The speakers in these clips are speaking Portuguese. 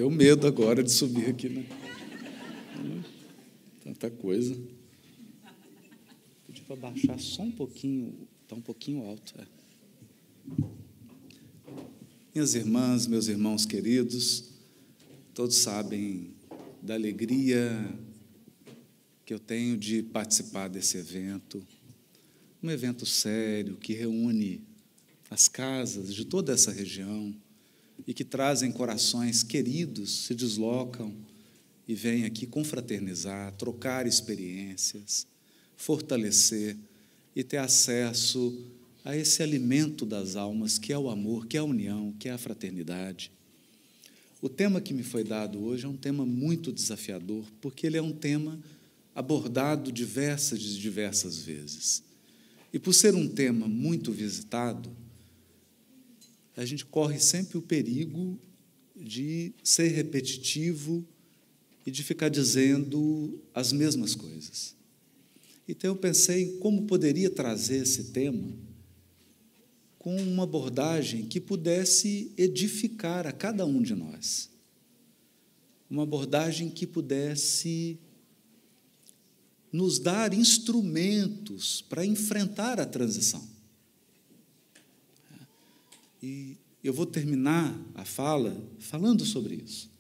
Deu medo agora de subir aqui, né? Tanta coisa. Podia baixar só um pouquinho, está um pouquinho alto. Minhas irmãs, meus irmãos queridos, todos sabem da alegria que eu tenho de participar desse evento, um evento sério que reúne as casas de toda essa região e que trazem corações queridos, se deslocam e vêm aqui confraternizar, trocar experiências, fortalecer e ter acesso a esse alimento das almas, que é o amor, que é a união, que é a fraternidade. O tema que me foi dado hoje é um tema muito desafiador, porque ele é um tema abordado diversas vezes. E por ser um tema muito visitado, a gente corre sempre o perigo de ser repetitivo e de ficar dizendo as mesmas coisas. Então, eu pensei em como poderia trazer esse tema com uma abordagem que pudesse edificar a cada um de nós. Uma abordagem que pudesse nos dar instrumentos para enfrentar a transição. E eu vou terminar a fala falando sobre isso.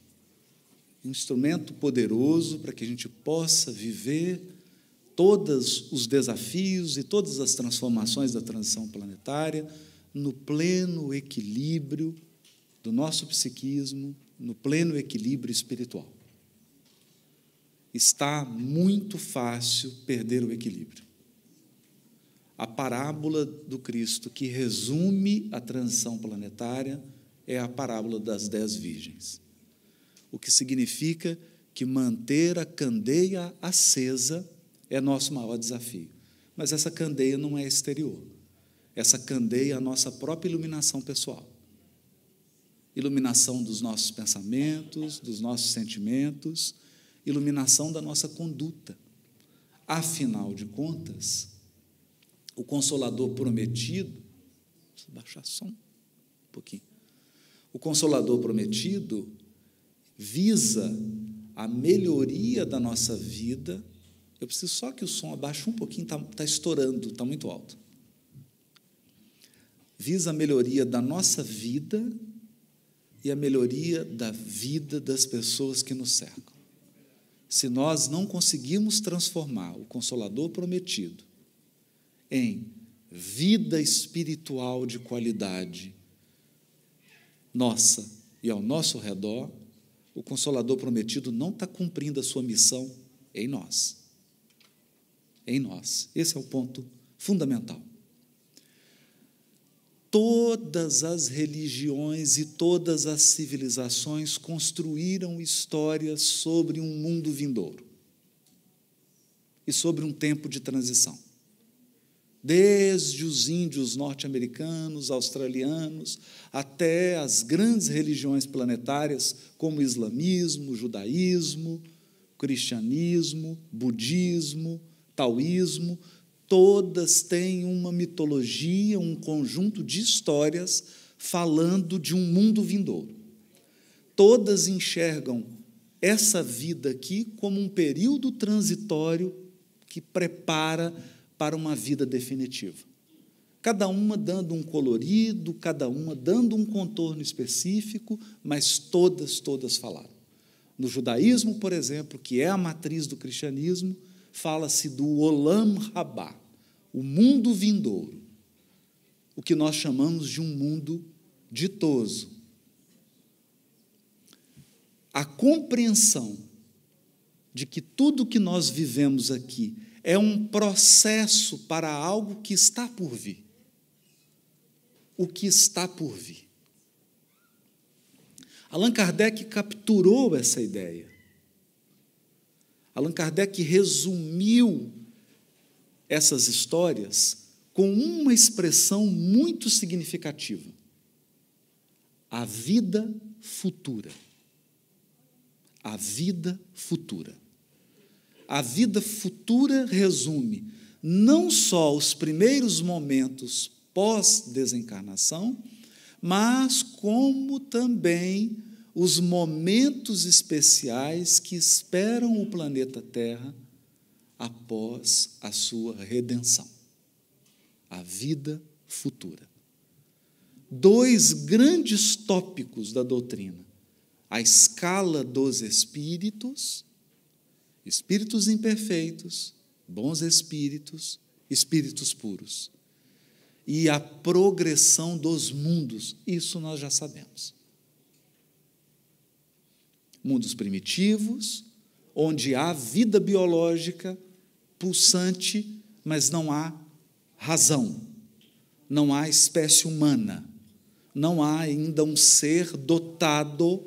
Um instrumento poderoso para que a gente possa viver todos os desafios e todas as transformações da transição planetária no pleno equilíbrio do nosso psiquismo, no pleno equilíbrio espiritual. Está muito fácil perder o equilíbrio. A parábola do Cristo que resume a transição planetária é a parábola das 10 virgens, o que significa que manter a candeia acesa é nosso maior desafio. Mas essa candeia não é exterior. Essa candeia é a nossa própria iluminação pessoal. Iluminação dos nossos pensamentos, dos nossos sentimentos, iluminação da nossa conduta. Afinal de contas, o Consolador prometido, vou baixar só um pouquinho. O Consolador prometido visa a melhoria da nossa vida. Eu preciso só que o som abaixe um pouquinho, está estourando, está muito alto. Visa a melhoria da nossa vida e a melhoria da vida das pessoas que nos cercam. Se nós não conseguirmos transformar o Consolador prometido em vida espiritual de qualidade nossa e ao nosso redor, o Consolador prometido não está cumprindo a sua missão em nós. Em nós. Esse é o ponto fundamental. Todas as religiões e todas as civilizações construíram histórias sobre um mundo vindouro e sobre um tempo de transição. Desde os índios norte-americanos, australianos, até as grandes religiões planetárias, como o islamismo, o judaísmo, o cristianismo, budismo, taoísmo, todas têm uma mitologia, um conjunto de histórias falando de um mundo vindouro. Todas enxergam essa vida aqui como um período transitório que prepara para uma vida definitiva. Cada uma dando um colorido, cada uma dando um contorno específico, mas todas falaram. No judaísmo, por exemplo, que é a matriz do cristianismo, fala-se do Olam Rabá, o mundo vindouro, o que nós chamamos de um mundo ditoso. A compreensão de que tudo que nós vivemos aqui é um processo para algo que está por vir. O que está por vir. Allan Kardec capturou essa ideia. Allan Kardec resumiu essas histórias com uma expressão muito significativa: a vida futura. A vida futura. A vida futura resume não só os primeiros momentos pós-desencarnação, mas como também os momentos especiais que esperam o planeta Terra após a sua redenção, a vida futura. 2 grandes tópicos da doutrina: a escala dos espíritos, espíritos imperfeitos, bons espíritos, espíritos puros, e a progressão dos mundos. Isso nós já sabemos. Mundos primitivos, onde há vida biológica pulsante, mas não há razão, não há espécie humana, não há ainda um ser dotado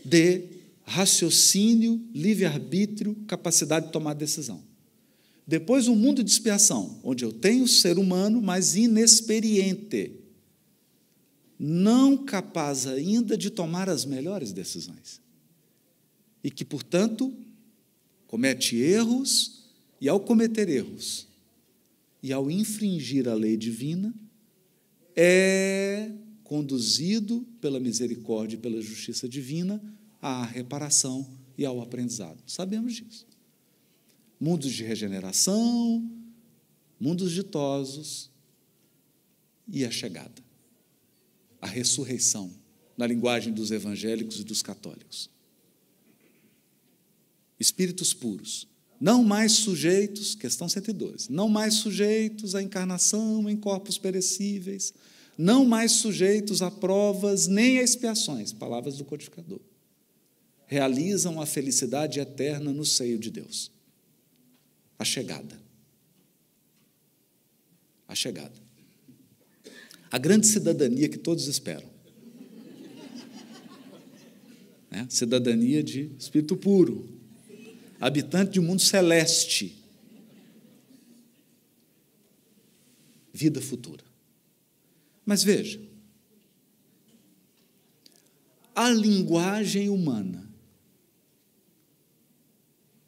de raciocínio, livre-arbítrio, capacidade de tomar decisão. Depois, um mundo de expiação, onde eu tenho o ser humano, mas inexperiente, não capaz ainda de tomar as melhores decisões. E que, portanto, comete erros, e ao cometer erros, e ao infringir a lei divina, é conduzido pela misericórdia e pela justiça divina à reparação e ao aprendizado. Sabemos disso. Mundos de regeneração, mundos ditosos e a chegada, a ressurreição, na linguagem dos evangélicos e dos católicos. Espíritos puros, não mais sujeitos, questão 112, não mais sujeitos à encarnação em corpos perecíveis, não mais sujeitos a provas nem a expiações, palavras do codificador. Realizam a felicidade eterna no seio de Deus. A chegada. A chegada. A grande cidadania que todos esperam. Né? Cidadania de espírito puro, habitante de um mundo celeste. Vida futura. Mas veja, a linguagem humana,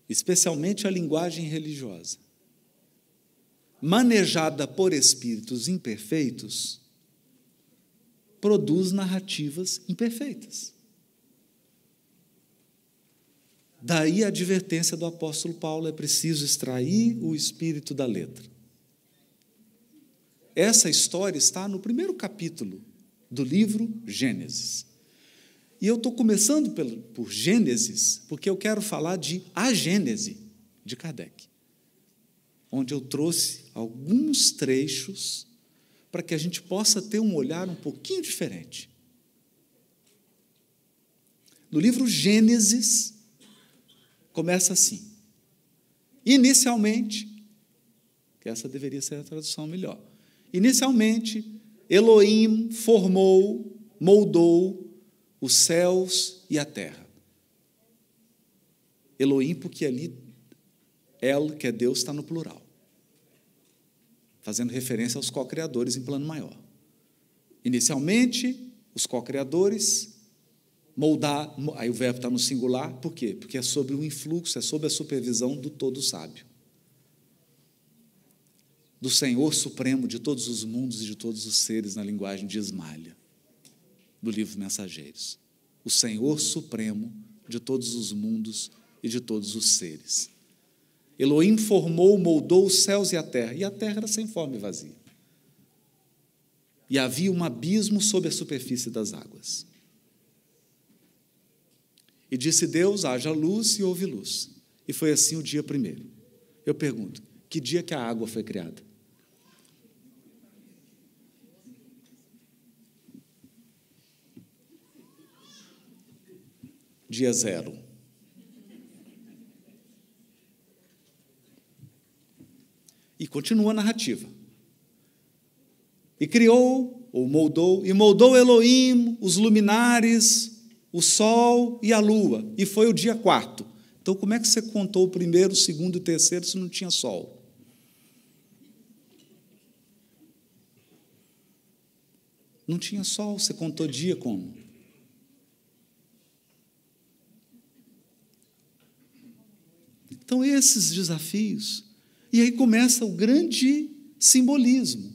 especialmente a linguagem religiosa, manejada por espíritos imperfeitos, produz narrativas imperfeitas. Daí a advertência do apóstolo Paulo: é preciso extrair o espírito da letra. Essa história está no primeiro capítulo do livro Gênesis. E eu estou começando por Gênesis, porque eu quero falar de A Gênese, de Kardec, onde eu trouxe alguns trechos para que a gente possa ter um olhar um pouquinho diferente. No livro Gênesis, começa assim: inicialmente, que essa deveria ser a tradução melhor, inicialmente, Elohim formou, moldou os céus e a terra. Elohim, porque ali El, que é Deus, está no plural, fazendo referência aos co-criadores em plano maior. Inicialmente, os co-criadores moldar, aí o verbo está no singular, por quê? Porque é sobre o influxo, é sobre a supervisão do todo sábio, do Senhor Supremo de todos os mundos e de todos os seres, na linguagem de Ismalha, do livro Mensageiros. O Senhor Supremo de todos os mundos e de todos os seres. Elohim formou, moldou os céus e a terra era sem forma e vazia. E havia um abismo sob a superfície das águas. E disse Deus: haja luz, e houve luz. E foi assim o dia primeiro. Eu pergunto, que dia que a água foi criada? Dia 0. E continua a narrativa. E criou, ou moldou, e moldou Elohim os luminares, o sol e a lua, e foi o dia 4. Então, como é que você contou o primeiro, o segundo e o terceiro se não tinha sol? Não tinha sol, você contou dia como? Então, esses desafios. E aí começa o grande simbolismo.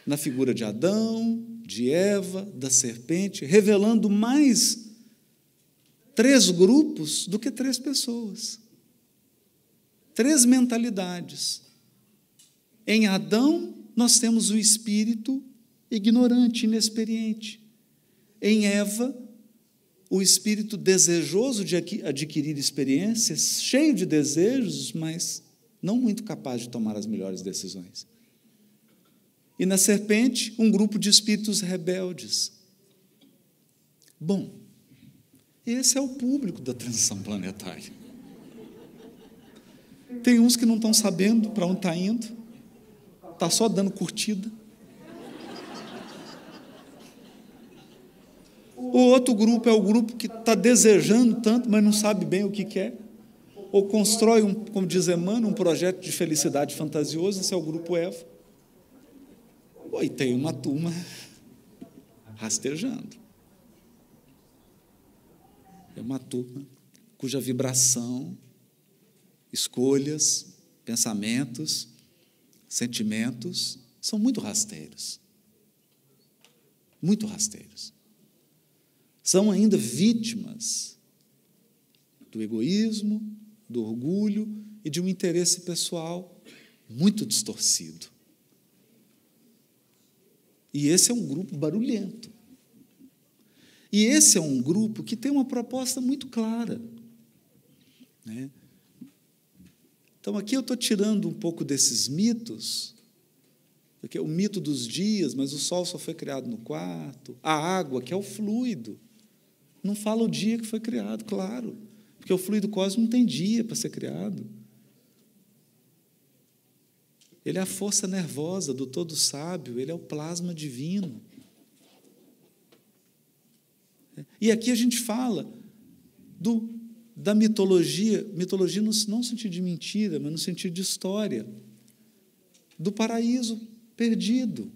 Na figura de Adão, de Eva, da serpente, revelando mais 3 grupos do que 3 pessoas. 3 mentalidades. Em Adão, nós temos o espírito ignorante, inexperiente. Em Eva, o espírito desejoso de adquirir experiências, cheio de desejos, mas não muito capaz de tomar as melhores decisões. E na serpente, um grupo de espíritos rebeldes. Bom, esse é o público da transição planetária. Tem uns que não estão sabendo para onde está indo, está só dando curtida. O outro grupo é o grupo que está desejando tanto, mas não sabe bem o que quer. Ou constrói, como diz Emmanuel, um projeto de felicidade fantasioso. Esse é o grupo Eva. E tem uma turma rastejando. É uma turma cuja vibração, escolhas, pensamentos, sentimentos são muito rasteiros. Muito rasteiros. São ainda vítimas do egoísmo, do orgulho e de um interesse pessoal muito distorcido. E esse é um grupo barulhento. E esse é um grupo que tem uma proposta muito clara, né? Então, aqui eu estou tirando um pouco desses mitos, porque o mito dos dias, mas o sol só foi criado no quarto, a água, que é o fluido, não fala o dia que foi criado, claro, porque o fluido cósmico não tem dia para ser criado. Ele é a força nervosa do todo sábio, ele é o plasma divino. E aqui a gente fala da mitologia não no sentido de mentira, mas no sentido de história, do paraíso perdido,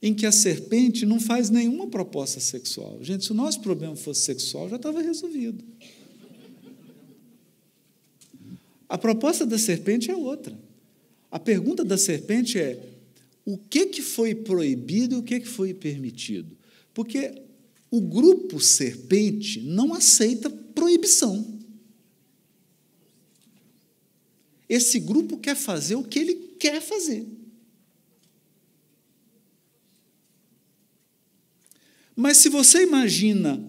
em que a serpente não faz nenhuma proposta sexual. Gente, se o nosso problema fosse sexual, já estava resolvido. A proposta da serpente é outra. A pergunta da serpente é: o que foi proibido e o que foi permitido? Porque o grupo serpente não aceita proibição. Esse grupo quer fazer o que ele quer fazer. Mas se você imagina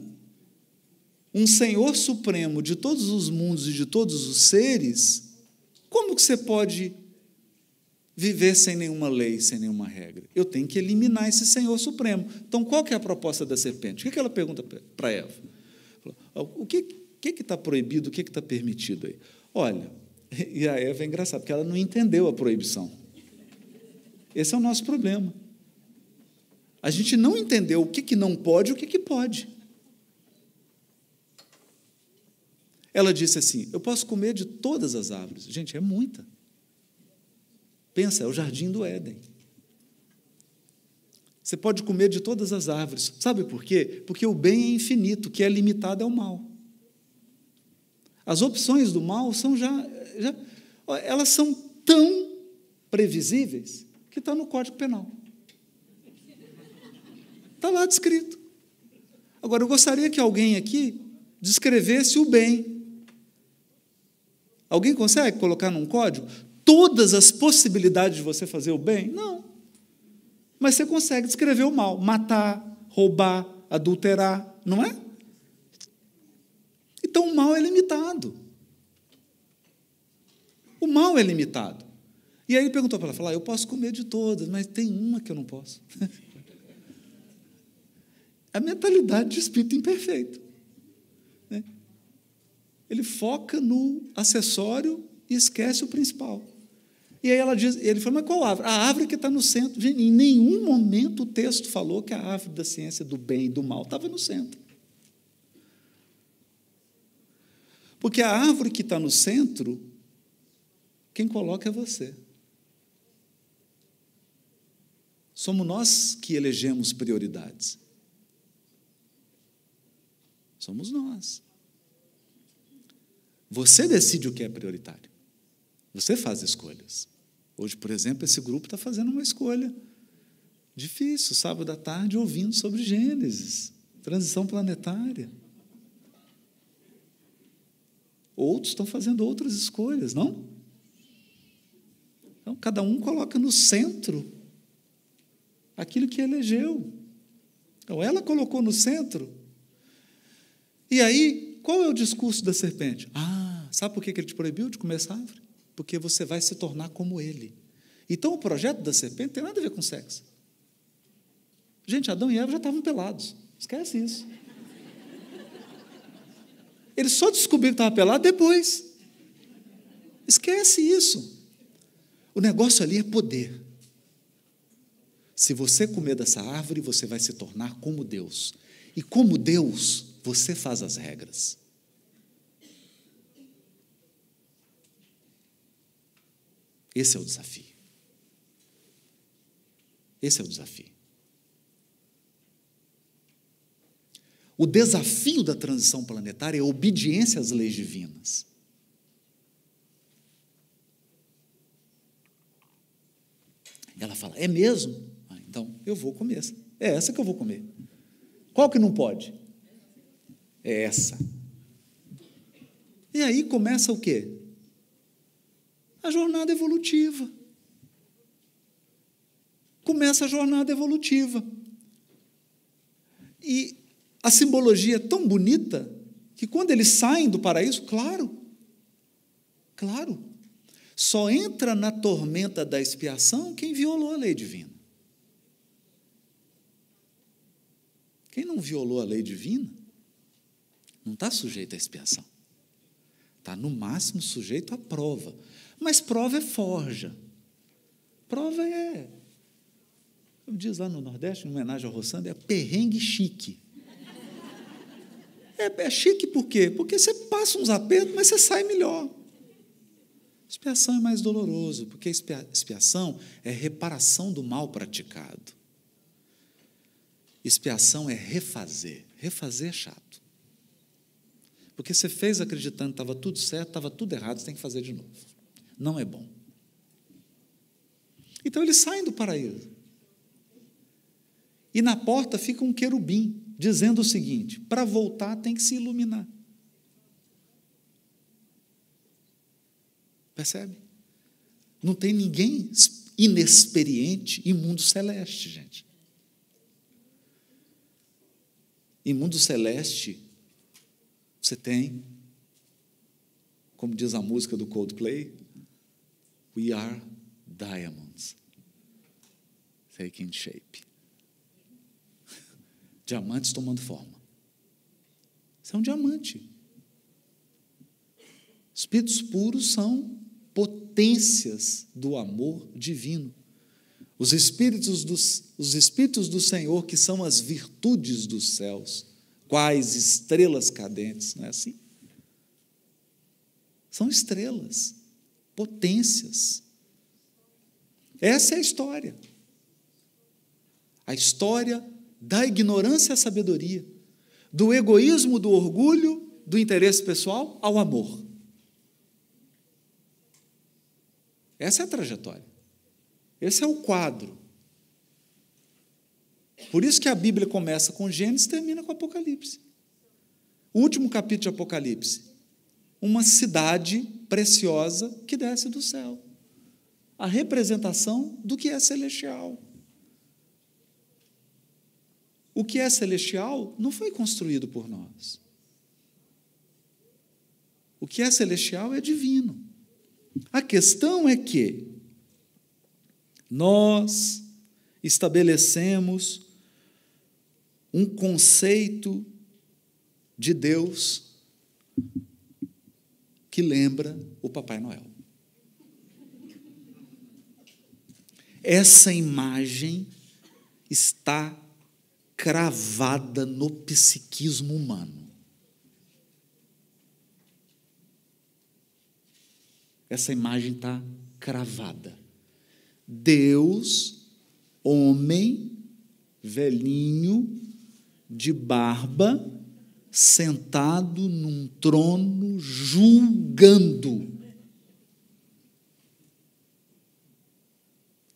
um Senhor Supremo de todos os mundos e de todos os seres, como que você pode viver sem nenhuma lei, sem nenhuma regra? Eu tenho que eliminar esse Senhor Supremo. Então, qual que é a proposta da serpente? O que ela pergunta para Eva? O que está proibido, o que está permitido aí? Olha, e a Eva é engraçada, porque ela não entendeu a proibição. Esse é o nosso problema. A gente não entendeu o que não pode e o que pode. Ela disse assim: eu posso comer de todas as árvores. Gente, é muita. Pensa, é o jardim do Éden. Você pode comer de todas as árvores. Sabe por quê? Porque o bem é infinito, o que é limitado é o mal. As opções do mal são elas são tão previsíveis que está no Código Penal. Está lá descrito. Agora, eu gostaria que alguém aqui descrevesse o bem. Alguém consegue colocar num código todas as possibilidades de você fazer o bem? Não. Mas você consegue descrever o mal. Matar, roubar, adulterar, não é? Então, o mal é limitado. O mal é limitado. E aí ele perguntou para ela, eu posso comer de todas, mas tem uma que eu não posso. A mentalidade de espírito imperfeito. Né? Ele foca no acessório e esquece o principal. E aí ele falou, mas qual árvore? A árvore que está no centro. Gente, em nenhum momento o texto falou que a árvore da ciência do bem e do mal estava no centro. Porque a árvore que está no centro, quem coloca é você. Somos nós que elegemos prioridades. Somos nós. Você decide o que é prioritário. Você faz escolhas. Hoje, por exemplo, esse grupo está fazendo uma escolha Difícil, sábado à tarde, ouvindo sobre Gênesis, transição planetária. Outros estão fazendo outras escolhas, não? Então, cada um coloca no centro aquilo que elegeu. Então, ela colocou no centro. E aí, qual é o discurso da serpente? Sabe por que ele te proibiu de comer essa árvore? Porque você vai se tornar como ele. Então, o projeto da serpente não tem nada a ver com sexo. Gente, Adão e Eva já estavam pelados. Esquece isso. Eles só descobriram que estavam pelados depois. Esquece isso. O negócio ali é poder. Se você comer dessa árvore, você vai se tornar como Deus. E como Deus, você faz as regras. Esse é o desafio. Esse é o desafio. O desafio da transição planetária é a obediência às leis divinas. Ela fala, é mesmo? Então, eu vou comer. É essa que eu vou comer. Qual que não pode? É essa. E aí começa o quê? A jornada evolutiva. Começa a jornada evolutiva. E a simbologia é tão bonita que quando eles saem do paraíso, claro, só entra na tormenta da expiação quem violou a lei divina. Quem não violou a lei divina não está sujeito à expiação. Está, no máximo, sujeito à prova. Mas prova é forja. Prova é, como diz lá no Nordeste, em homenagem ao Roçando, é perrengue chique. É chique por quê? Porque você passa uns apertos, mas você sai melhor. Expiação é mais doloroso, porque expiação é reparação do mal praticado. Expiação é refazer. Refazer é chato. Porque você fez acreditando que estava tudo certo, estava tudo errado, você tem que fazer de novo. Não é bom. Então, eles saem do paraíso. E na porta fica um querubim, dizendo o seguinte, para voltar tem que se iluminar. Percebe? Não tem ninguém inexperiente em mundo celeste, gente. Em mundo celeste, você tem, como diz a música do Coldplay, we are diamonds, taking shape. Diamantes tomando forma. Você é um diamante. Espíritos puros são potências do amor divino. Os espíritos do Senhor, que são as virtudes dos céus, quais estrelas cadentes, não é assim? São estrelas, potências. Essa é a história. A história da ignorância à sabedoria, do egoísmo, do orgulho, do interesse pessoal ao amor. Essa é a trajetória. Esse é o quadro. Por isso que a Bíblia começa com Gênesis e termina com Apocalipse. O último capítulo de Apocalipse, uma cidade preciosa que desce do céu. A representação do que é celestial. O que é celestial não foi construído por nós. O que é celestial é divino. A questão é que nós estabelecemos um conceito de Deus que lembra o Papai Noel. Essa imagem está cravada no psiquismo humano. Essa imagem está cravada. Deus, homem, velhinho, de barba, sentado num trono, julgando.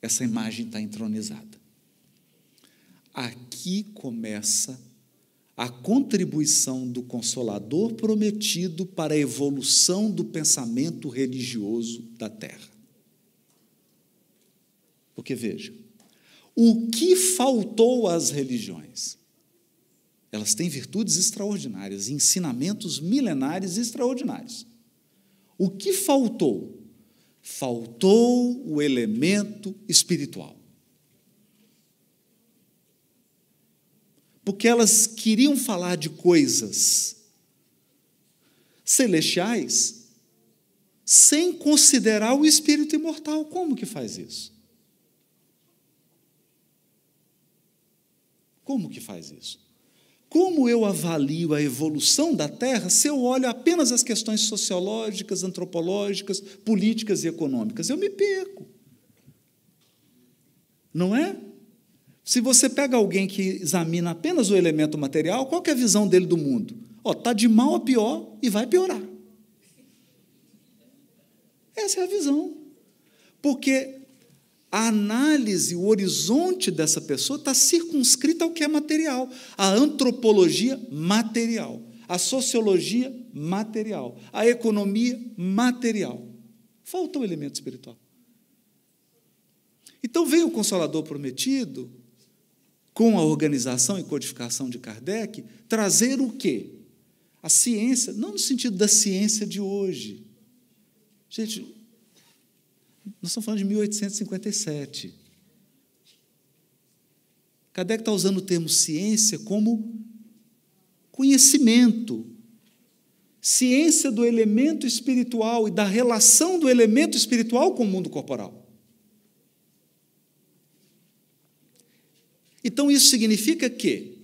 Essa imagem está entronizada. Aqui começa a contribuição do Consolador prometido para a evolução do pensamento religioso da Terra. Porque, veja, o que faltou às religiões? Elas têm virtudes extraordinárias, ensinamentos milenares extraordinários. O que faltou? Faltou o elemento espiritual. Porque elas queriam falar de coisas celestiais sem considerar o espírito imortal. Como que faz isso? Como que faz isso? Como eu avalio a evolução da Terra se eu olho apenas as questões sociológicas, antropológicas, políticas e econômicas? Eu me perco. Não é? Se você pega alguém que examina apenas o elemento material, qual que é a visão dele do mundo? Está de mal a pior e vai piorar. Essa é a visão. Porque a análise, o horizonte dessa pessoa está circunscrita ao que é material. A antropologia, material. A sociologia, material. A economia, material. Falta o elemento espiritual. Então veio o Consolador prometido, com a organização e codificação de Kardec, trazer o quê? A ciência, não no sentido da ciência de hoje. Gente, nós estamos falando de 1857. Kardec está usando o termo ciência como conhecimento. Ciência do elemento espiritual e da relação do elemento espiritual com o mundo corporal. Então, isso significa que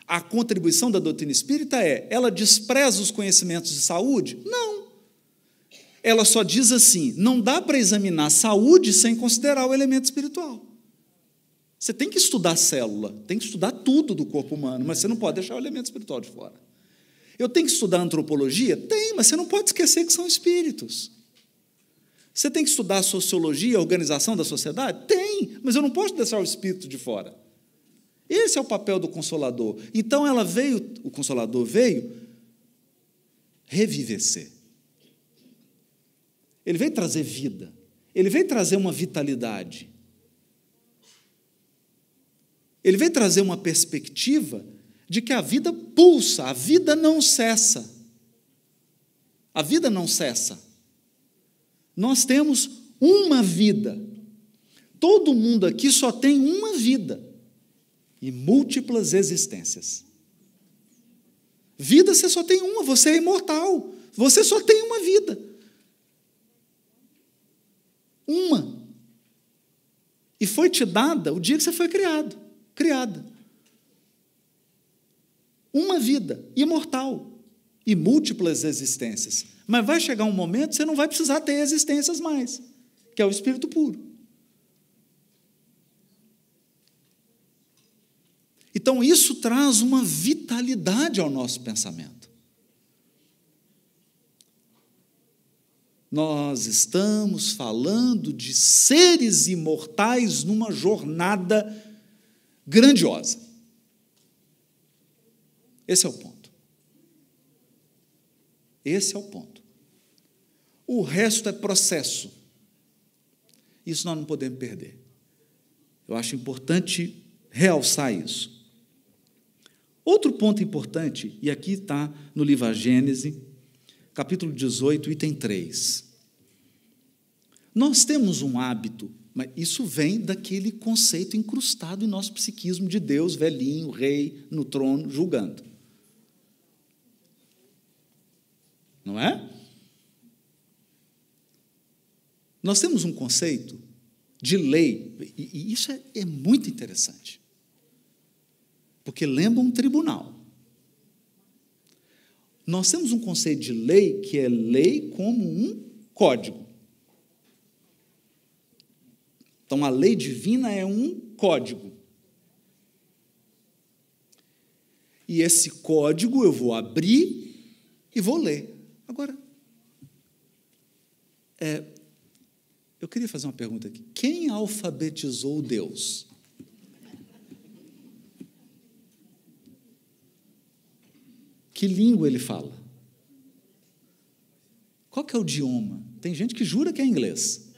a contribuição da doutrina espírita ela despreza os conhecimentos de saúde? Não. Ela só diz assim, não dá para examinar a saúde sem considerar o elemento espiritual. Você tem que estudar célula, tem que estudar tudo do corpo humano, mas você não pode deixar o elemento espiritual de fora. Eu tenho que estudar antropologia? Tem, mas você não pode esquecer que são espíritos. Você tem que estudar sociologia, a organização da sociedade? Tem, mas eu não posso deixar o espírito de fora. Esse é o papel do Consolador. Então, o Consolador veio revivecer. Ele veio trazer vida. Ele veio trazer uma vitalidade. Ele veio trazer uma perspectiva de que a vida pulsa, a vida não cessa. A vida não cessa. Nós temos uma vida. Todo mundo aqui só tem uma vida. E múltiplas existências. Vida você só tem uma, você é imortal. Você só tem uma vida. Uma. E foi te dada o dia que você foi criada. Uma vida, imortal. E múltiplas existências. Mas vai chegar um momento que você não vai precisar ter existências mais, que é o espírito puro. Então, isso traz uma vitalidade ao nosso pensamento. Nós estamos falando de seres imortais numa jornada grandiosa. Esse é o ponto. Esse é o ponto. O resto é processo. Isso nós não podemos perder. Eu acho importante realçar isso. Outro ponto importante, e aqui está no livro A Gênese, capítulo 18, item 3. Nós temos um hábito, mas isso vem daquele conceito incrustado em nosso psiquismo de Deus, velhinho, rei, no trono, julgando. Não é? Nós temos um conceito de lei, e isso é muito interessante. Porque lembra um tribunal. Nós temos um conceito de lei que é lei como um código. Então, a lei divina é um código. E esse código eu vou abrir e vou ler. Agora, eu queria fazer uma pergunta aqui. Quem alfabetizou Deus? Que língua ele fala? Qual que é o idioma? Tem gente que jura que é inglês.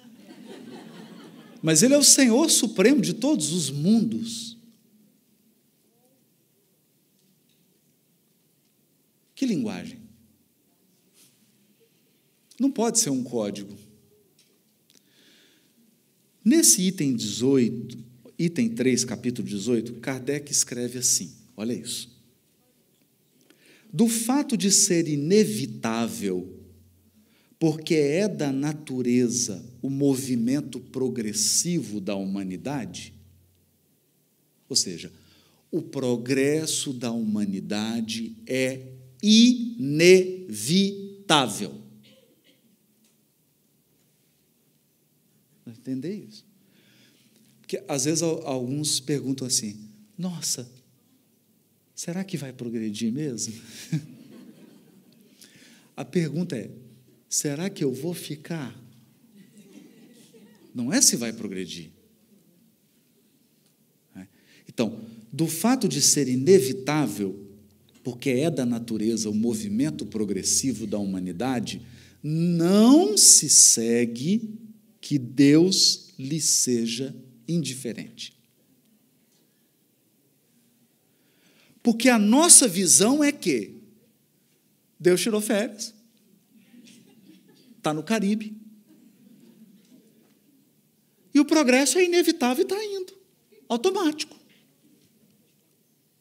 Mas ele é o Senhor Supremo de todos os mundos. Que linguagem? Não pode ser um código. Nesse item 18, item 3, capítulo 18, Kardec escreve assim, olha isso. Do fato de ser inevitável, porque é da natureza o movimento progressivo da humanidade, ou seja, o progresso da humanidade é inevitável. Vai entender isso? Porque, às vezes, alguns perguntam assim, nossa, será que vai progredir mesmo? A pergunta é, será que eu vou ficar? Não é se vai progredir. Então, do fato de ser inevitável, porque é da natureza o movimento progressivo da humanidade, não se segue que Deus lhe seja indiferente. Porque a nossa visão é que Deus tirou férias, está no Caribe, e o progresso é inevitável e está indo, automático,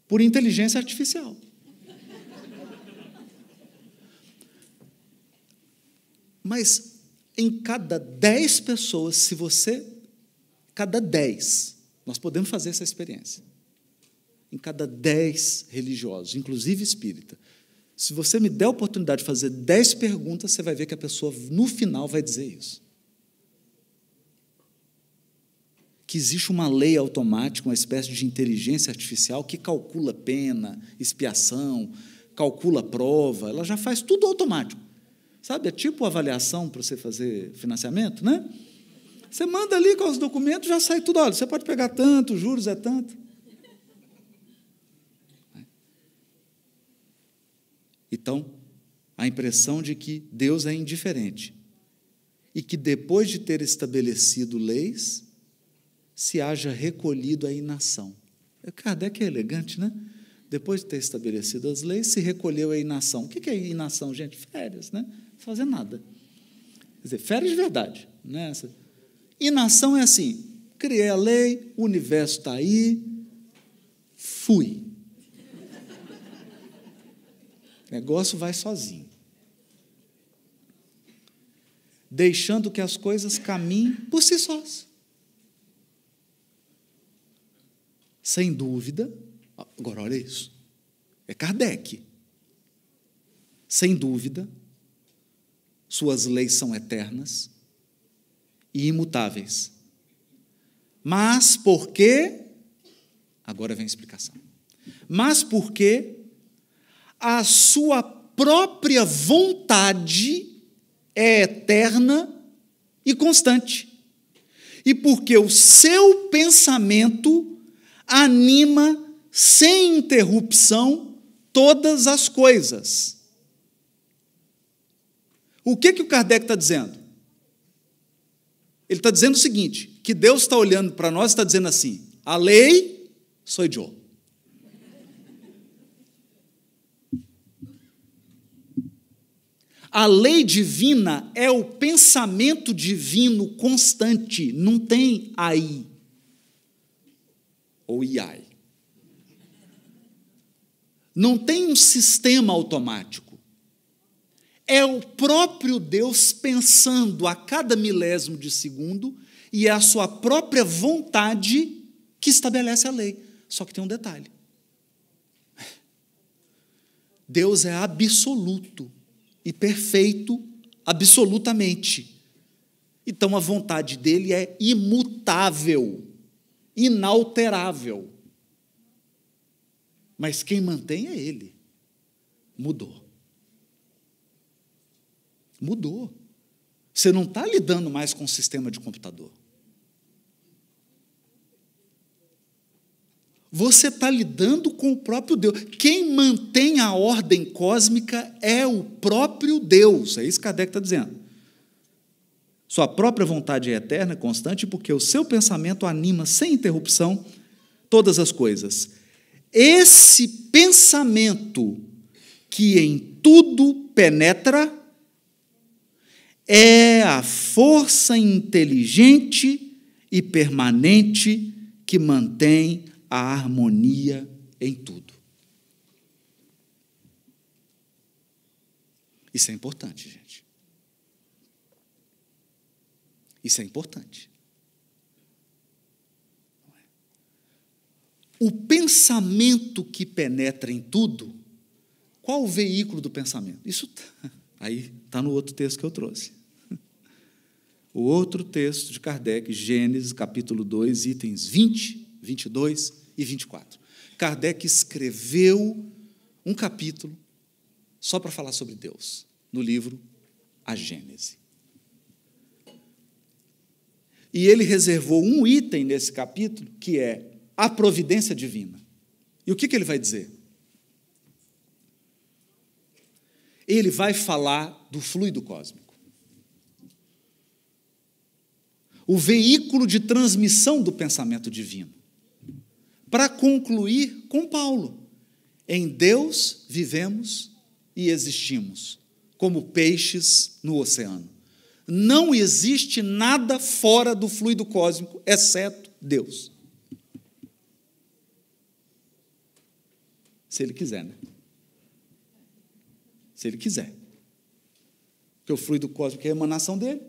por inteligência artificial. Mas em cada 10 pessoas, cada 10, nós podemos fazer essa experiência, em cada 10 religiosos, inclusive espírita, se você me der a oportunidade de fazer 10 perguntas, você vai ver que a pessoa, no final, vai dizer isso. Que existe uma lei automática, uma espécie de inteligência artificial que calcula pena, expiação, calcula prova, ela já faz tudo automático. Sabe, é tipo avaliação para você fazer financiamento, né? Você manda ali com os documentos, já sai tudo, olha, você pode pegar tanto, os juros é tanto. Então, a impressão de que Deus é indiferente e que, depois de ter estabelecido leis, se haja recolhido a inação. Kardec é elegante, né? Depois de ter estabelecido as leis, se recolheu a inação. O que é inação, gente? Férias, né? Não fazer nada. Quer dizer, férias de verdade. Né? Inação é assim, criei a lei, o universo está aí, fui. O negócio vai sozinho. Deixando que as coisas caminhem por si sós. Sem dúvida, agora olha isso, é Kardec. Sem dúvida, suas leis são eternas e imutáveis. Mas porque, agora vem a explicação, mas porque a sua própria vontade é eterna e constante. E porque o seu pensamento anima sem interrupção todas as coisas. O que o Kardec está dizendo? Ele está dizendo o seguinte, que Deus está olhando para nós e está dizendo assim, a lei sou eu. A lei divina é o pensamento divino constante, não tem aí ou iai. Não tem um sistema automático. É o próprio Deus pensando a cada milésimo de segundo e é a sua própria vontade que estabelece a lei. Só que tem um detalhe. Deus é absoluto e perfeito absolutamente. Então, a vontade dele é imutável, inalterável. Mas quem mantém é ele. Mudou. Mudou. Você não está lidando mais com o sistema de computador. Você está lidando com o próprio Deus. Quem mantém a ordem cósmica é o próprio Deus. É isso que Kardec está dizendo. Sua própria vontade é eterna, constante, porque o seu pensamento anima sem interrupção todas as coisas. Esse pensamento que em tudo penetra é a força inteligente e permanente que mantém a harmonia em tudo. Isso é importante, gente. Isso é importante. O pensamento que penetra em tudo, qual o veículo do pensamento? Isso aí está no outro texto que eu trouxe. O outro texto de Kardec, Gênesis, capítulo 2, itens 20, 22 e 24. Kardec escreveu um capítulo só para falar sobre Deus, no livro A Gênese. E ele reservou um item nesse capítulo, que é a providência divina. E o que ele vai dizer? Ele vai falar do fluido cósmico. O veículo de transmissão do pensamento divino. Para concluir com Paulo, em Deus vivemos e existimos, como peixes no oceano. Não existe nada fora do fluido cósmico, exceto Deus. Se ele quiser, né? Se ele quiser. Porque o fluido cósmico é a emanação dele.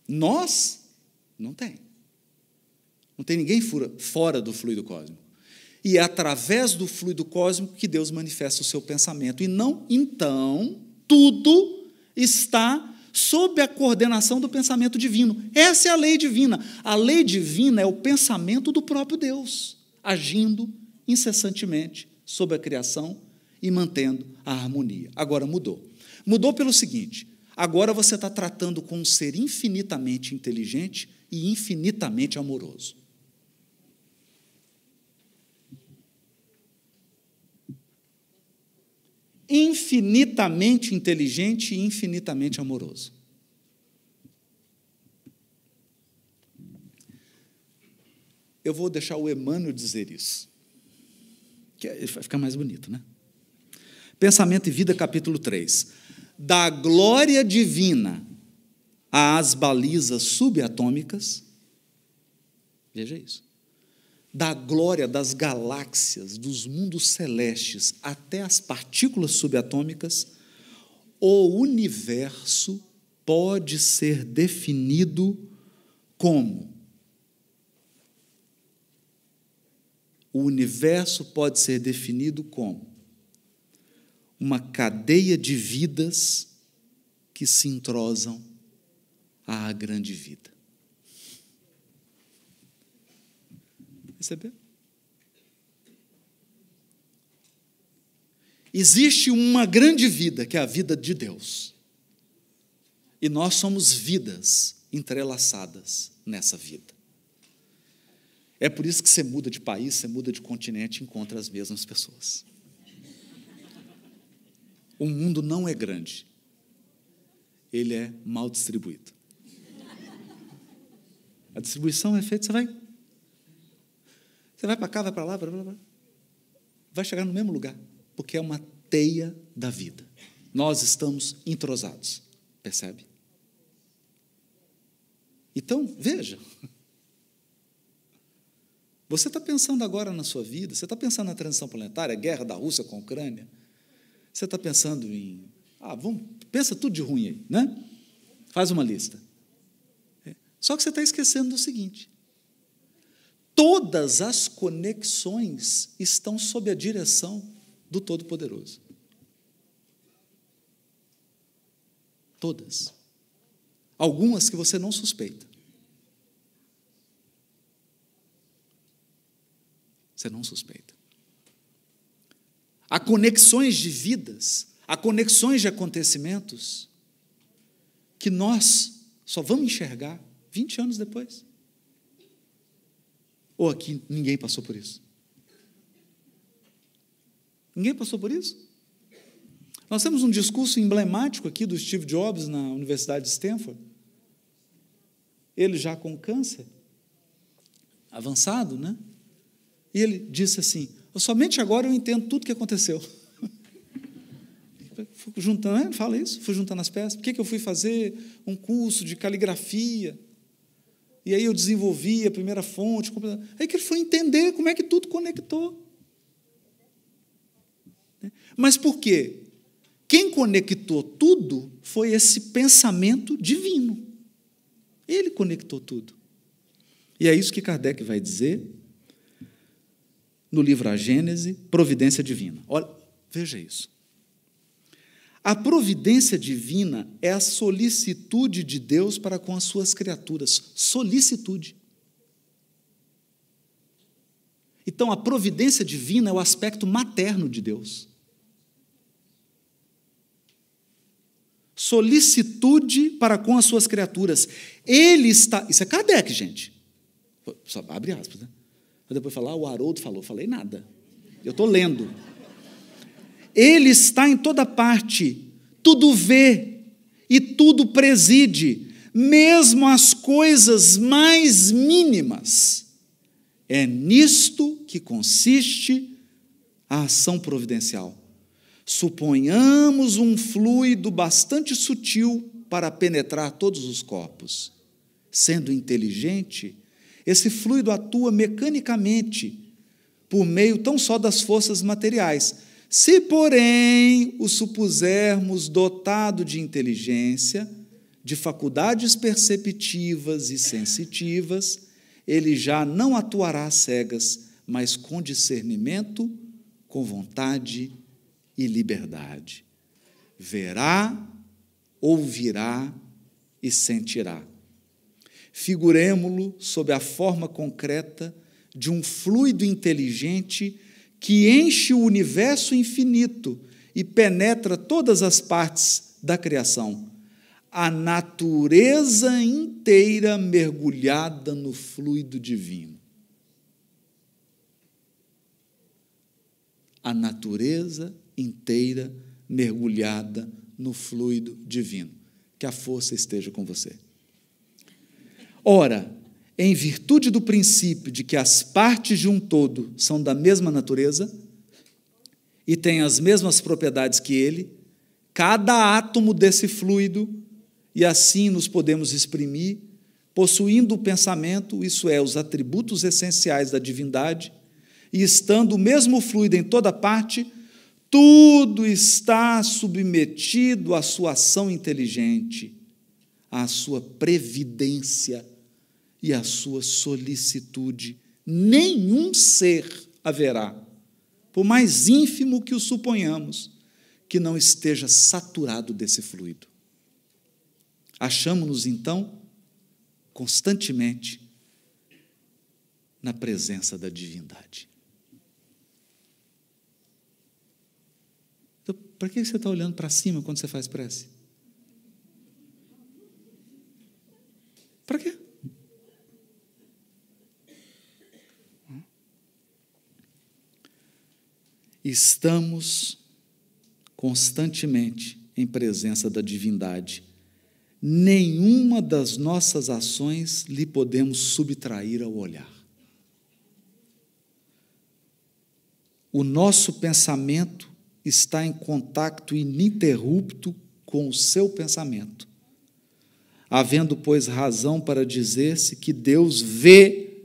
Nós, não tem. Não tem ninguém fora do fluido cósmico. E é através do fluido cósmico que Deus manifesta o seu pensamento. E não, então, tudo está sob a coordenação do pensamento divino. Essa é a lei divina. A lei divina é o pensamento do próprio Deus, agindo incessantemente sobre a criação e mantendo a harmonia. Agora mudou. Mudou pelo seguinte: agora você está tratando com um ser infinitamente inteligente e infinitamente amoroso. Infinitamente inteligente e infinitamente amoroso. Eu vou deixar o Emmanuel dizer isso, que vai ficar mais bonito, né? Pensamento e Vida, capítulo 3. Da glória divina às balizas subatômicas, veja isso, da glória das galáxias, dos mundos celestes, até as partículas subatômicas, o universo pode ser definido como? O universo pode ser definido como uma cadeia de vidas que se entrosam à grande vida. Percebeu? Existe uma grande vida, que é a vida de Deus. E nós somos vidas entrelaçadas nessa vida. É por isso que você muda de país, você muda de continente e encontra as mesmas pessoas. O mundo não é grande. Ele é mal distribuído. A distribuição é feita, você vai para cá, vai para lá, vai chegar no mesmo lugar, porque é uma teia da vida. Nós estamos entrosados, percebe? Então, veja, você está pensando agora na sua vida, você está pensando na transição planetária, a guerra da Rússia com a Ucrânia, você está pensando em, pensa tudo de ruim aí, né? Faz uma lista. Só que você está esquecendo do seguinte: todas as conexões estão sob a direção do Todo-Poderoso. Todas. Algumas que você não suspeita. Você não suspeita. Há conexões de vidas, há conexões de acontecimentos que nós só vamos enxergar 20 anos depois. Ou aqui ninguém passou por isso? Ninguém passou por isso? Nós temos um discurso emblemático aqui do Steve Jobs na Universidade de Stanford. Ele já com câncer avançado, né? E ele disse assim: somente agora eu entendo tudo o que aconteceu. Fui juntando, né? Fala isso, fui juntando as peças. Por que eu fui fazer um curso de caligrafia? E aí eu desenvolvi a primeira fonte. Aí que ele foi entender como é que tudo conectou. Mas por quê? Quem conectou tudo foi esse pensamento divino. Ele conectou tudo. E é isso que Kardec vai dizer no livro A Gênese, Providência Divina. Olha, veja isso. A providência divina é a solicitude de Deus para com as suas criaturas. Solicitude. Então, a providência divina é o aspecto materno de Deus. Solicitude para com as suas criaturas. Ele está... Isso é Kardec, gente. Só abre aspas, né? Depois falar, o Haroldo falou. Falei nada. Eu estou lendo. Ele está em toda parte, tudo vê e tudo preside, mesmo as coisas mais mínimas. É nisto que consiste a ação providencial. Suponhamos um fluido bastante sutil para penetrar todos os corpos. Sendo inteligente, esse fluido atua mecanicamente, por meio tão só das forças materiais. Se, porém, o supusermos dotado de inteligência, de faculdades perceptivas e sensitivas, ele já não atuará às cegas, mas com discernimento, com vontade e liberdade. Verá, ouvirá e sentirá. Figuremo-lo sob a forma concreta de um fluido inteligente que enche o universo infinito e penetra todas as partes da criação. A natureza inteira mergulhada no fluido divino. A natureza inteira mergulhada no fluido divino. Que a força esteja com você. Ora, em virtude do princípio de que as partes de um todo são da mesma natureza e têm as mesmas propriedades que ele, cada átomo desse fluido, e assim nos podemos exprimir, possuindo o pensamento, isso é, os atributos essenciais da divindade, e estando o mesmo fluido em toda parte, tudo está submetido à sua ação inteligente, à sua previdência e à sua solicitude. Nenhum ser haverá, por mais ínfimo que o suponhamos, que não esteja saturado desse fluido. Achamo-nos, então, constantemente na presença da divindade. Então, para que você está olhando para cima quando você faz prece? Para quê? Estamos constantemente em presença da divindade. Nenhuma das nossas ações lhe podemos subtrair ao olhar. O nosso pensamento está em contato ininterrupto com o seu pensamento, havendo, pois, razão para dizer-se que Deus vê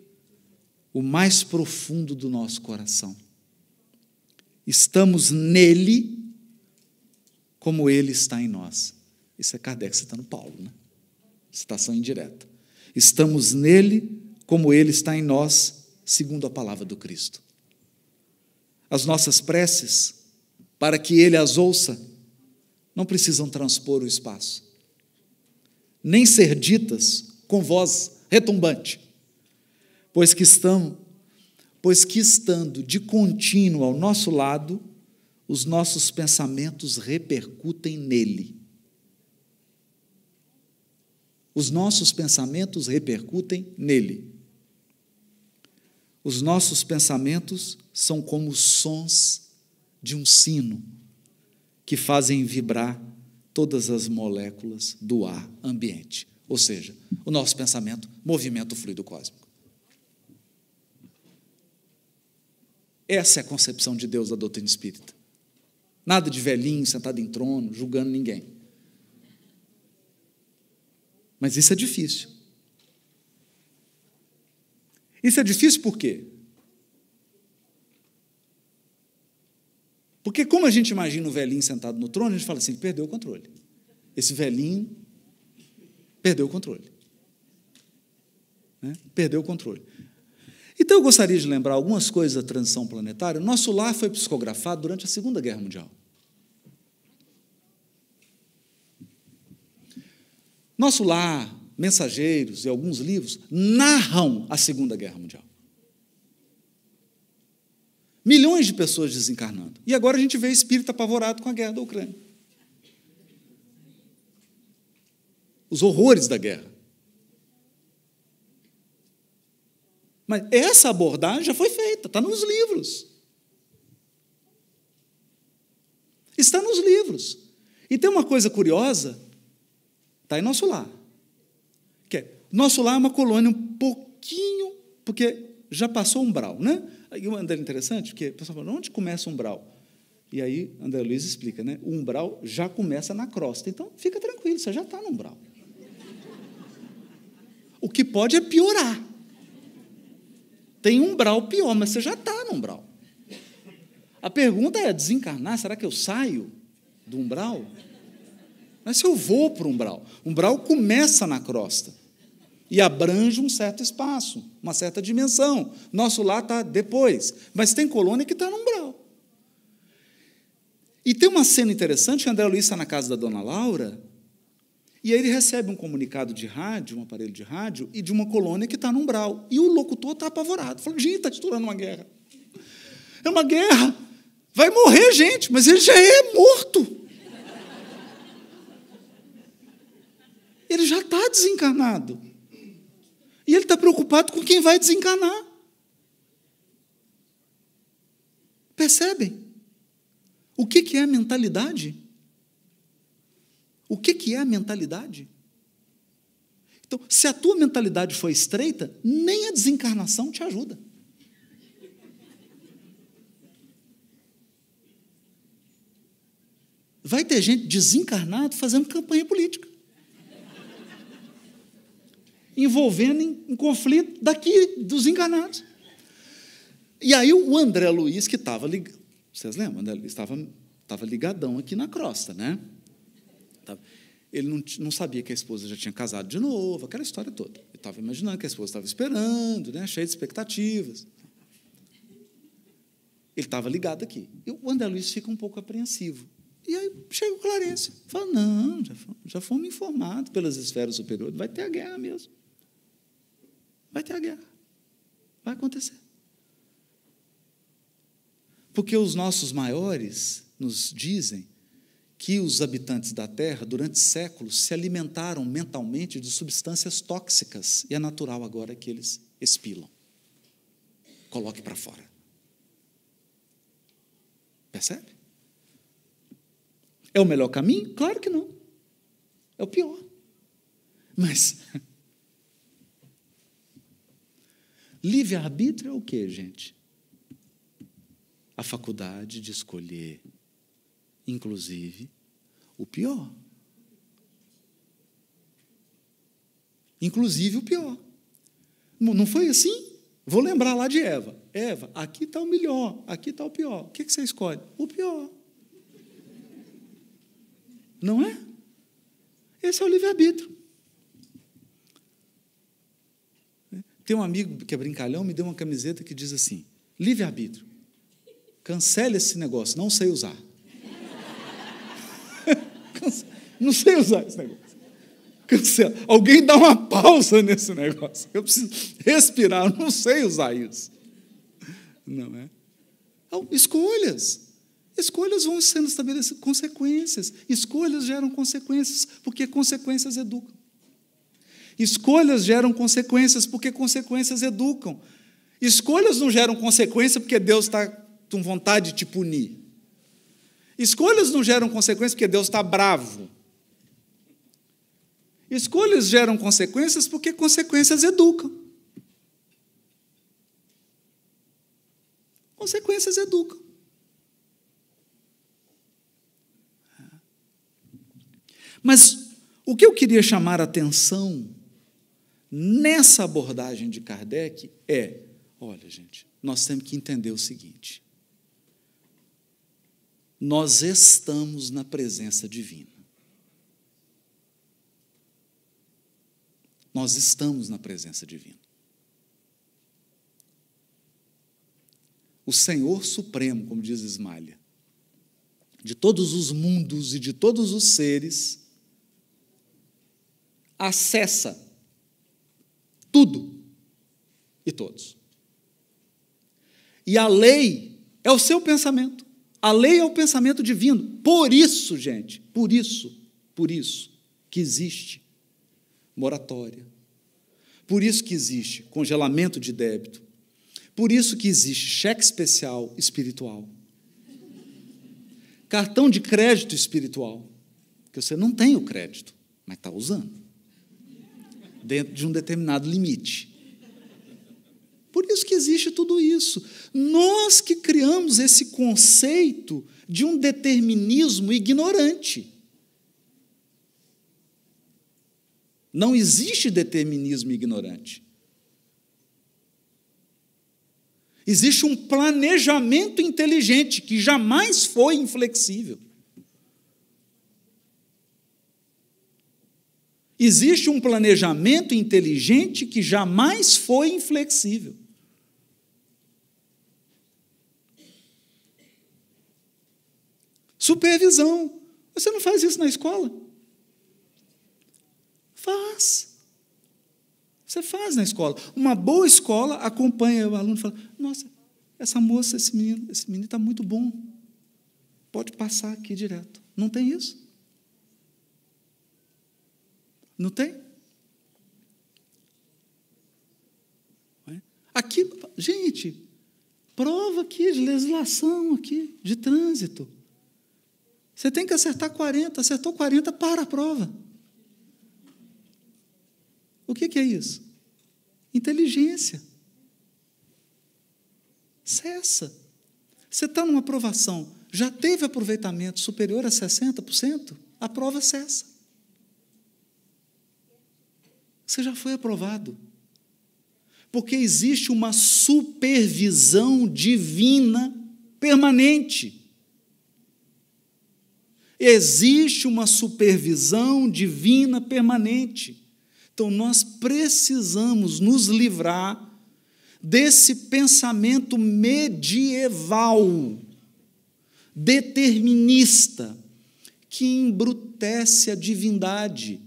o mais profundo do nosso coração. Estamos nele como ele está em nós. Isso é Kardec citando Paulo, né? Citação indireta. Estamos nele como ele está em nós, segundo a palavra do Cristo. As nossas preces, para que ele as ouça, não precisam transpor o espaço, nem ser ditas com voz retumbante, pois que estando de contínuo ao nosso lado, os nossos pensamentos repercutem nele. Os nossos pensamentos repercutem nele. Os nossos pensamentos são como os sons de um sino que fazem vibrar todas as moléculas do ar ambiente. Ou seja, o nosso pensamento movimenta o fluido cósmico. Essa é a concepção de Deus da doutrina espírita. Nada de velhinho sentado em trono, julgando ninguém. Mas isso é difícil. Isso é difícil por quê? Porque como a gente imagina o velhinho sentado no trono, a gente fala assim, ele perdeu o controle. Esse velhinho perdeu o controle. Né? Perdeu o controle. Então, eu gostaria de lembrar algumas coisas da transição planetária. Nosso lar foi psicografado durante a Segunda Guerra Mundial. Nosso lar, Mensageiros e alguns livros narram a Segunda Guerra Mundial. Milhões de pessoas desencarnando. E agora a gente vê espírito apavorado com a guerra da Ucrânia. Os horrores da guerra. Mas essa abordagem já foi feita, está nos livros. Está nos livros. E tem uma coisa curiosa, está em nosso lar. Nosso lar é uma colônia um pouquinho, porque já passou o umbral, né? E o André é interessante, porque o pessoal fala, onde começa o umbral? E aí, André Luiz explica, né? O umbral já começa na crosta. Então, fica tranquilo, você já está no umbral. O que pode é piorar. Tem um umbral pior, mas você já está no umbral. A pergunta é, desencarnar, será que eu saio do umbral? Mas se eu vou para o umbral? O umbral começa na crosta e abrange um certo espaço, uma certa dimensão. Nosso lar está depois, mas tem colônia que está no umbral. E tem uma cena interessante, que André Luiz está na casa da dona Laura, e aí ele recebe um comunicado de rádio, um aparelho de rádio, e de uma colônia que está no umbral. E o locutor está apavorado. Fala, gente, está estourando uma guerra. É uma guerra. Vai morrer gente, mas ele já é morto. Ele já está desencarnado. E ele está preocupado com quem vai desencarnar. Percebem? O que é a mentalidade? O que é a mentalidade? Então, se a tua mentalidade for estreita, nem a desencarnação te ajuda. Vai ter gente desencarnada fazendo campanha política. Envolvendo em conflito daqui dos encarnados. E aí o André Luiz, que estava ligado, vocês lembram? O André Luiz estava ligadão aqui na crosta, né? Ele não sabia que a esposa já tinha casado de novo, aquela história toda. Ele estava imaginando que a esposa estava esperando, né? Cheio de expectativas. Ele estava ligado aqui. E o André Luiz fica um pouco apreensivo. E aí chega o Clarencio, fala, não, já fomos informados pelas esferas superiores, vai ter a guerra mesmo. Vai ter a guerra. Vai acontecer. Porque os nossos maiores nos dizem que os habitantes da Terra, durante séculos, se alimentaram mentalmente de substâncias tóxicas, e é natural agora que eles expilam. Coloque para fora. Percebe? É o melhor caminho? Claro que não. É o pior. Mas livre-arbítrio é o quê, gente? A faculdade de escolher, inclusive, o pior. Inclusive o pior. Não foi assim? Vou lembrar lá de Eva. Eva, aqui está o melhor, aqui está o pior. O que você escolhe? O pior. Não é? Esse é o livre-arbítrio. Tem um amigo que é brincalhão, me deu uma camiseta que diz assim, livre-arbítrio. Cancele esse negócio, não sei usar. Não sei usar esse negócio. Cancela. Alguém dá uma pausa nesse negócio. Eu preciso respirar, não sei usar isso. Não é? Então, escolhas. Escolhas vão sendo estabelecidas, consequências. Escolhas geram consequências, porque consequências educam. Escolhas geram consequências, porque consequências educam. Escolhas não geram consequência porque Deus está com vontade de te punir. Escolhas não geram consequência porque Deus está bravo. Escolhas geram consequências porque consequências educam. Consequências educam. Mas o que eu queria chamar a atenção nessa abordagem de Kardec é, olha, gente, nós temos que entender o seguinte: nós estamos na presença divina. Nós estamos na presença divina. O Senhor Supremo, como diz Ismália, de todos os mundos e de todos os seres, acessa tudo e todos. E a lei é o seu pensamento. A lei é o pensamento divino. Por isso, gente, por isso que existe moratória. Por isso que existe congelamento de débito. Por isso que existe cheque especial espiritual. Cartão de crédito espiritual. Porque você não tem o crédito, mas está usando. Dentro de um determinado limite. Por isso que existe tudo isso. Nós que criamos esse conceito de um determinismo ignorante. Não existe determinismo ignorante. Existe um planejamento inteligente que jamais foi inflexível. Existe um planejamento inteligente que jamais foi inflexível. Supervisão. Você não faz isso na escola? Faz. Você faz na escola. Uma boa escola acompanha o aluno e fala: nossa, essa moça, esse menino está muito bom. Pode passar aqui direto. Não tem isso? Não tem? Aqui, gente, prova aqui de legislação, aqui, de trânsito. Você tem que acertar 40, acertou 40, para a prova. O que é isso? Inteligência. Cessa. Você está numa aprovação, já teve aproveitamento superior a 60%, a prova cessa. Você já foi aprovado. Porque existe uma supervisão divina permanente. Existe uma supervisão divina permanente. Então, nós precisamos nos livrar desse pensamento medieval, determinista, que embrutece a divindade,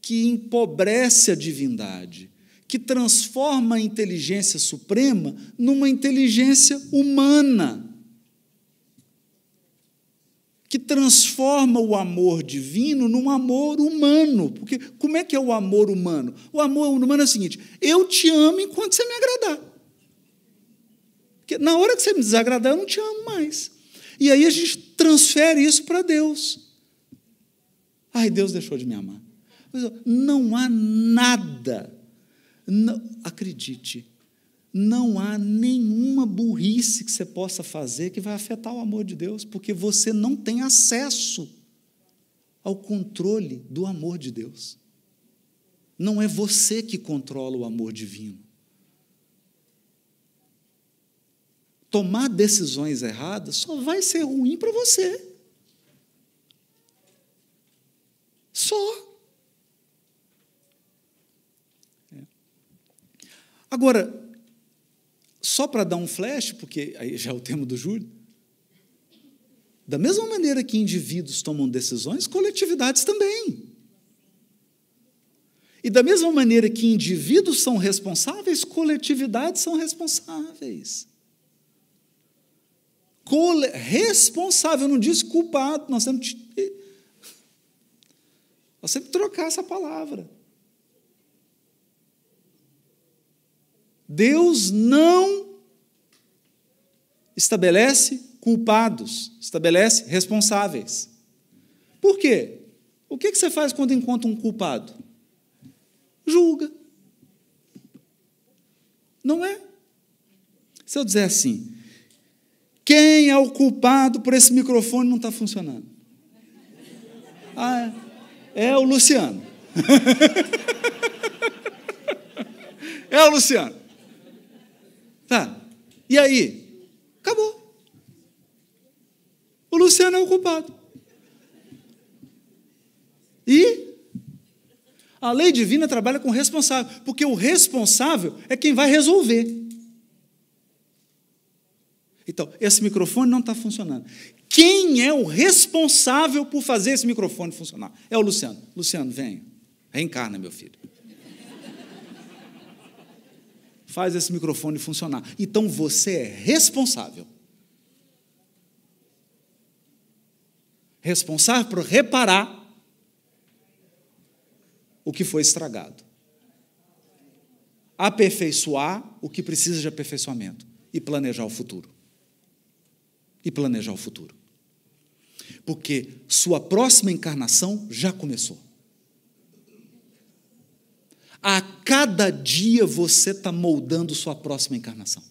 que empobrece a divindade, que transforma a inteligência suprema numa inteligência humana, que transforma o amor divino num amor humano. Porque como é que é o amor humano? O amor humano é o seguinte: eu te amo enquanto você me agradar. Porque na hora que você me desagradar, eu não te amo mais. E aí a gente transfere isso para Deus. Ai, Deus deixou de me amar. Não há nada, não, acredite, não há nenhuma burrice que você possa fazer que vai afetar o amor de Deus, porque você não tem acesso ao controle do amor de Deus. Não é você que controla o amor divino. Tomar decisões erradas só vai ser ruim para você. Só. Agora, só para dar um flash, porque aí já é o tema do Júlio, da mesma maneira que indivíduos tomam decisões, coletividades também. E da mesma maneira que indivíduos são responsáveis, coletividades são responsáveis. Responsável, eu não disse culpado, nós temos que trocar essa palavra. Deus não estabelece culpados, estabelece responsáveis. Por quê? O que você faz quando encontra um culpado? Julga. Não é? Se eu dizer assim, quem é o culpado por esse microfone não estar funcionando? Ah, é o Luciano. É o Luciano. Tá. E aí? Acabou. O Luciano é o culpado. E a lei divina trabalha com o responsável, porque o responsável é quem vai resolver. Então, esse microfone não está funcionando. Quem é o responsável por fazer esse microfone funcionar? É o Luciano. Luciano, venha. Reencarna, meu filho. Faz esse microfone funcionar. Então, você é responsável. Responsável por reparar o que foi estragado. Aperfeiçoar o que precisa de aperfeiçoamento. E planejar o futuro. E planejar o futuro. Porque sua próxima encarnação já começou. A cada dia você está moldando sua próxima encarnação.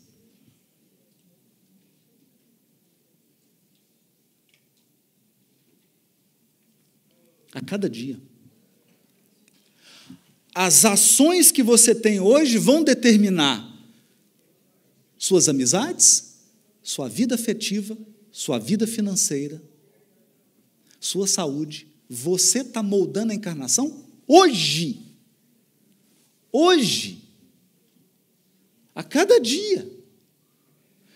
A cada dia. As ações que você tem hoje vão determinar suas amizades, sua vida afetiva, sua vida financeira, sua saúde. Você está moldando a encarnação hoje. Hoje. A cada dia.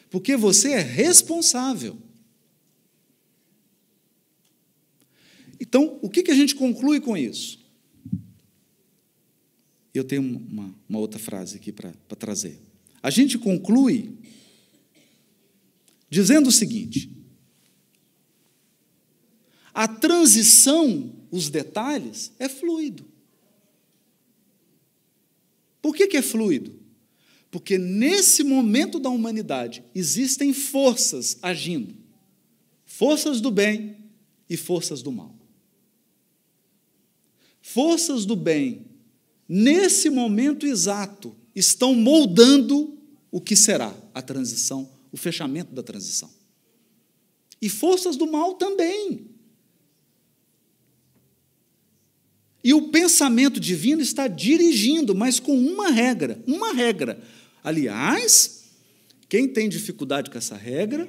Porque você é responsável. Então, o que a gente conclui com isso? Eu tenho uma outra frase aqui para trazer. A gente conclui dizendo o seguinte: a transição, os detalhes, é fluido. Por que é fluido? Porque nesse momento da humanidade existem forças agindo, forças do bem e forças do mal. Forças do bem, nesse momento exato, estão moldando o que será a transição, o fechamento da transição. E forças do mal também. E o pensamento divino está dirigindo, mas com uma regra. Uma regra. Aliás, quem tem dificuldade com essa regra,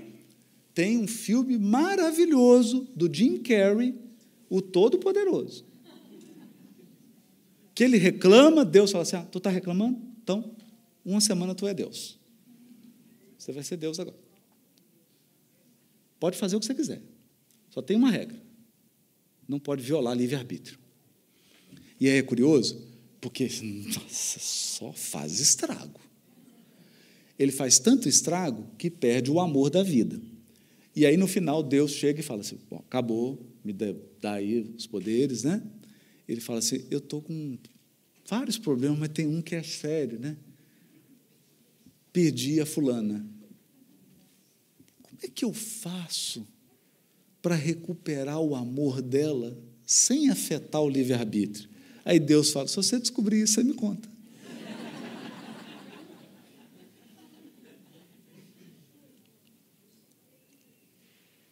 tem um filme maravilhoso do Jim Carrey, O Todo-Poderoso. Que ele reclama, Deus fala assim, tu está reclamando? Então, uma semana tu é Deus. Você vai ser Deus agora. Pode fazer o que você quiser. Só tem uma regra. Não pode violar livre-arbítrio. E aí é curioso, porque, nossa, só faz estrago. Ele faz tanto estrago que perde o amor da vida. E aí, no final, Deus chega e fala assim, bom, acabou, me dá aí os poderes, né? Ele fala assim, eu estou com vários problemas, mas tem um que é sério, né? Perdi a fulana. Como é que eu faço para recuperar o amor dela sem afetar o livre-arbítrio? Aí Deus fala, se você descobrir isso, você me conta.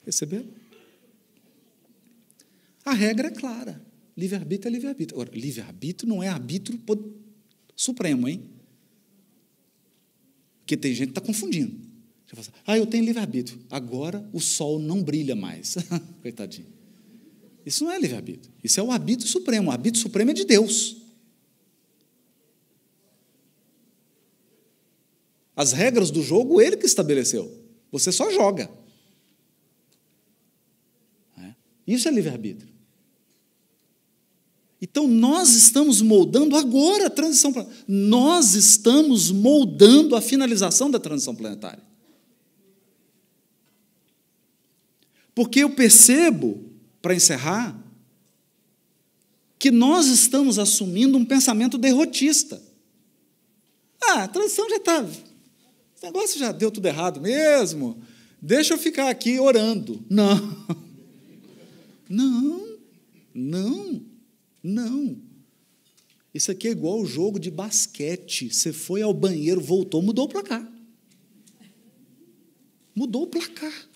Perceberam? A regra é clara. Livre-arbítrio é livre-arbítrio. Agora, livre-arbítrio não é arbítrio supremo, hein? Porque tem gente que está confundindo. Você fala assim, eu tenho livre-arbítrio. Agora o sol não brilha mais. Coitadinho. Isso não é livre-arbítrio. Isso é o arbítrio supremo. O arbítrio supremo é de Deus. As regras do jogo, ele que estabeleceu. Você só joga. Isso é livre-arbítrio. Então, nós estamos moldando agora a transição planetária. Nós estamos moldando a finalização da transição planetária. Porque eu percebo, para encerrar, que nós estamos assumindo um pensamento derrotista. a transição já está... Esse negócio já deu tudo errado mesmo. Deixa eu ficar aqui orando. Não. Não. Não. Não. Isso aqui é igual ao jogo de basquete. Você foi ao banheiro, voltou, mudou o placar. Mudou o placar.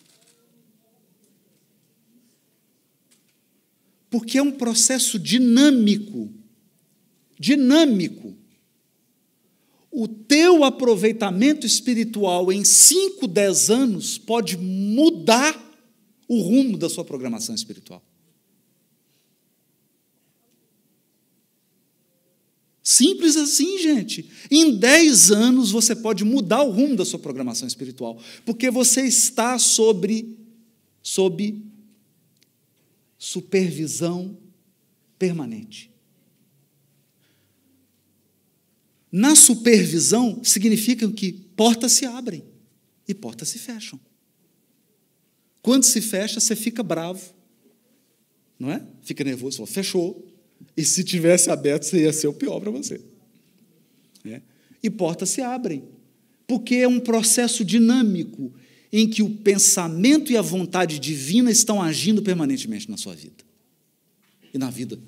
Porque é um processo dinâmico. Dinâmico. O teu aproveitamento espiritual em 5, 10 anos pode mudar o rumo da sua programação espiritual. Simples assim, gente. Em 10 anos você pode mudar o rumo da sua programação espiritual, porque você está sob supervisão permanente. Na supervisão, significa que portas se abrem e portas se fecham. Quando se fecha, você fica bravo, não é? Fica nervoso, fala, fechou. E se tivesse aberto, você ia ser o pior para você. É? E portas se abrem, porque é um processo dinâmico em que o pensamento e a vontade divina estão agindo permanentemente na sua vida e na vida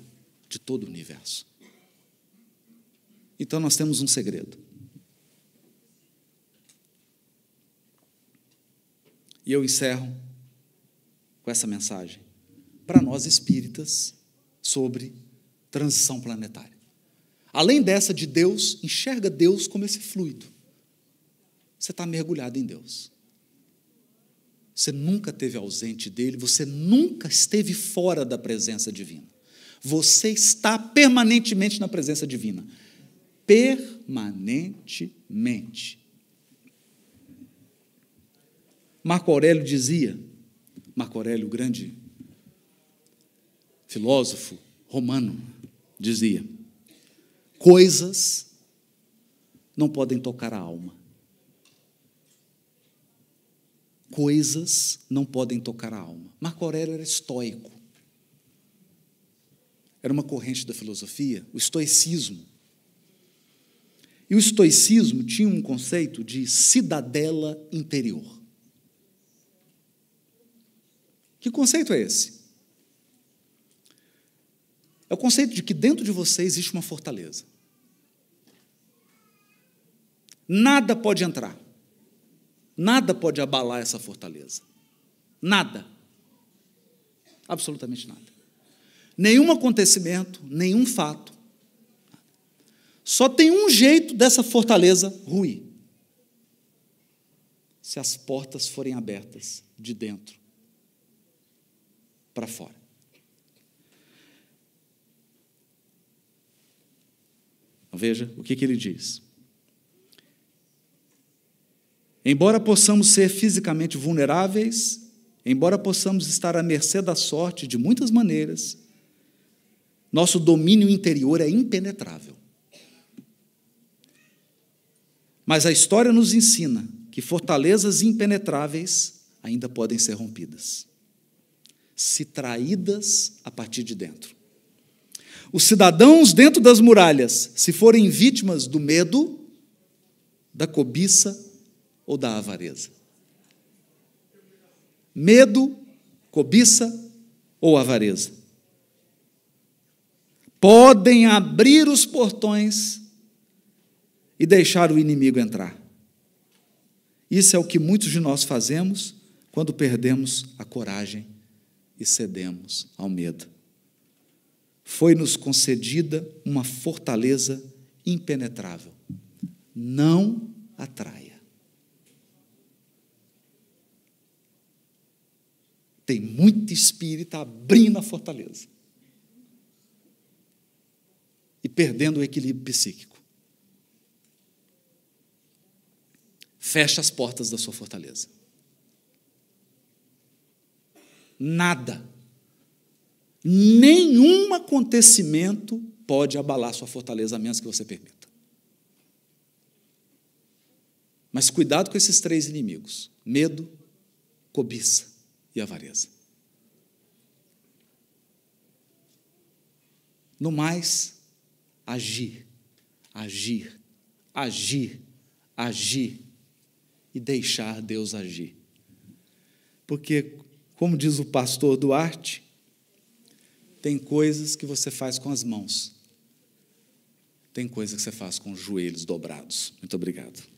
de todo o universo. Então, nós temos um segredo. E eu encerro com essa mensagem para nós espíritas sobre transição planetária. Além dessa de Deus, enxerga Deus como esse fluido. Você está mergulhado em Deus. Você nunca esteve ausente dele, você nunca esteve fora da presença divina. Você está permanentemente na presença divina. Permanentemente. Marco Aurélio dizia, Marco Aurélio, o grande filósofo romano, dizia, coisas não podem tocar a alma. Coisas não podem tocar a alma. Marco Aurélio era estoico. Era uma corrente da filosofia, o estoicismo. E o estoicismo tinha um conceito de cidadela interior. Que conceito é esse? É o conceito de que dentro de você existe uma fortaleza. Nada pode entrar. Nada pode abalar essa fortaleza. Nada. Absolutamente nada. Nenhum acontecimento, nenhum fato. Só tem um jeito dessa fortaleza ruir. Se as portas forem abertas de dentro para fora. Veja o que ele diz. Embora possamos ser fisicamente vulneráveis, embora possamos estar à mercê da sorte de muitas maneiras, nosso domínio interior é impenetrável. Mas a história nos ensina que fortalezas impenetráveis ainda podem ser rompidas, se traídas a partir de dentro. Os cidadãos dentro das muralhas, se forem vítimas do medo, da cobiça ou da avareza. Medo, cobiça ou avareza. Podem abrir os portões e deixar o inimigo entrar. Isso é o que muitos de nós fazemos quando perdemos a coragem e cedemos ao medo. Foi-nos concedida uma fortaleza impenetrável. Não atraia. Tem muito espírito abrindo a fortaleza e perdendo o equilíbrio psíquico. Fecha as portas da sua fortaleza. Nada, nenhum acontecimento pode abalar sua fortaleza, a menos que você permita. Mas cuidado com esses 3 inimigos: medo, cobiça e avareza. No mais, agir, agir, agir e deixar Deus agir. Porque, como diz o pastor Duarte, tem coisas que você faz com as mãos, tem coisas que você faz com os joelhos dobrados. Muito obrigado.